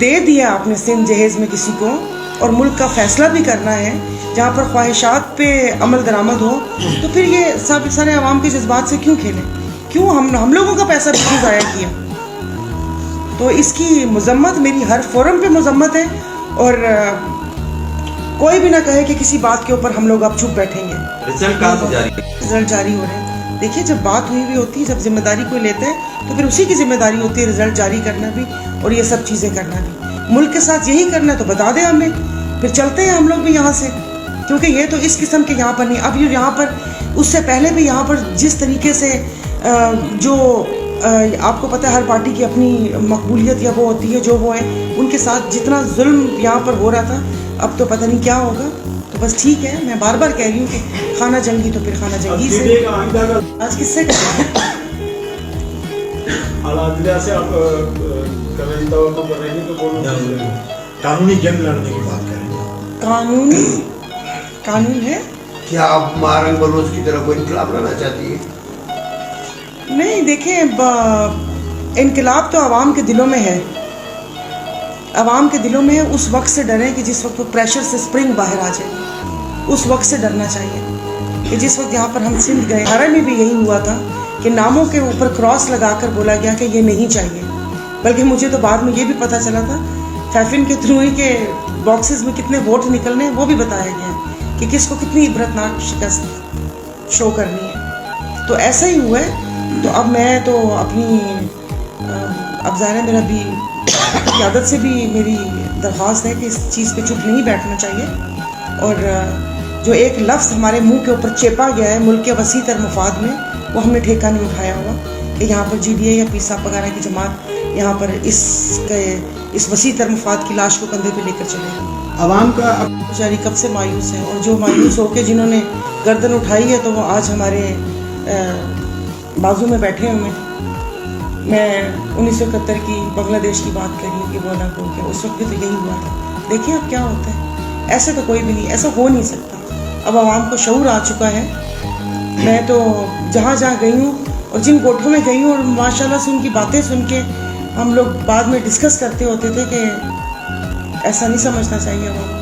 दे दिया आपने सिंध जहेज़ में किसी को और मुल्क का फ़ैसला भी करना है जहाँ पर ख्वाहिशात पे अमल दरामद हो, तो फिर ये सब सारे आवाम के जज्बात से क्यों खेलें? क्यों हम लोगों का पैसा भी क्यों ज़ाया किया? तो इसकी मजम्मत मेरी हर फोरम पे मजम्मत है और कोई भी ना कहे कि किसी बात के ऊपर हम लोग अब चुप बैठेंगे। रिजल्ट कहाँ से जारी है? रिजल्ट जारी हो रहे हैं। देखिए, जब बात हुई होती है, जब जिम्मेदारी कोई लेते हैं तो फिर उसी की जिम्मेदारी होती है रिजल्ट जारी करना भी और ये सब चीज़ें करना भी। मुल्क के साथ यही करना है तो बता दें हमें, फिर चलते हैं हम लोग भी यहाँ से, क्योंकि ये तो इस किस्म के यहाँ पर नहीं। अब ये यहाँ पर उससे पहले भी यहाँ पर जिस तरीके से जो आपको पता है हर पार्टी की अपनी मकबूलियत या वो होती है जो वो है, उनके साथ जितना जुल्म यहाँ पर हो रहा था, अब तो पता नहीं क्या होगा। तो बस ठीक है, मैं बार बार कह रही हूँ कि खाना जंगी तो फिर खाना जंगी से। आज किससे कर कानूनी जंग लड़ने की बात करें। कानून है क्या आप मारंग बलोच की तरह कोई इनकलाब लाना चाहती है? नहीं, देखें, इनकलाब तो आवाम के दिलों में है, आवाम के दिलों में है। उस वक्त से डरें कि जिस वक्त वो प्रेशर से स्प्रिंग बाहर आ जाए, उस वक्त से डरना चाहिए। कि जिस वक्त यहाँ पर हम सिंध गए, हमारे में भी यही हुआ था कि नामों के ऊपर क्रॉस लगाकर बोला गया कि ये नहीं चाहिए। बल्कि मुझे तो बाद में ये भी पता चला था, फैफिन के थ्रू ही के बॉक्सेस में कितने वोट निकलने हैं वो भी बताया गया कि किसको कितनी इबरतनाक शिकस्त शो करनी है। तो ऐसा ही हुआ है। तो अब मैं तो अपनी अब ज़ाहिर मेरा भी क़यादत से भी मेरी दरख्वास्त है कि इस चीज़ पे चुप नहीं बैठना चाहिए। और जो एक लफ्ज़ हमारे मुंह के ऊपर चेपा गया है मुल्क के वसी तर मफाद में, वो हमने ठेका नहीं उठाया हुआ कि यहाँ पर GDA या पीसाप वगैरह की जमात यहाँ पर इस वसी तर मफाद की लाश को कंधे पे लेकर चलेगी। आवाम का बेचारी कब से मायूस है, और जो मायूस होकर जिन्होंने गर्दन उठाई है तो वो आज हमारे बाजू में बैठे हुए हैं। मैं 1971 की बांग्लादेश की बात कर रही हूँ कि बोला को क्या उस वक्त भी तो यही हुआ था। देखिए अब क्या होता है। ऐसे तो कोई भी नहीं, ऐसा हो नहीं सकता। अब आवाम को शऊर आ चुका है। मैं तो जहाँ जहाँ गई हूँ और जिन गोठों में गई हूँ, और माशाल्लाह से उनकी बातें सुन के हम लोग बाद में डिस्कस करते होते थे कि ऐसा नहीं समझना चाहिए आवाम।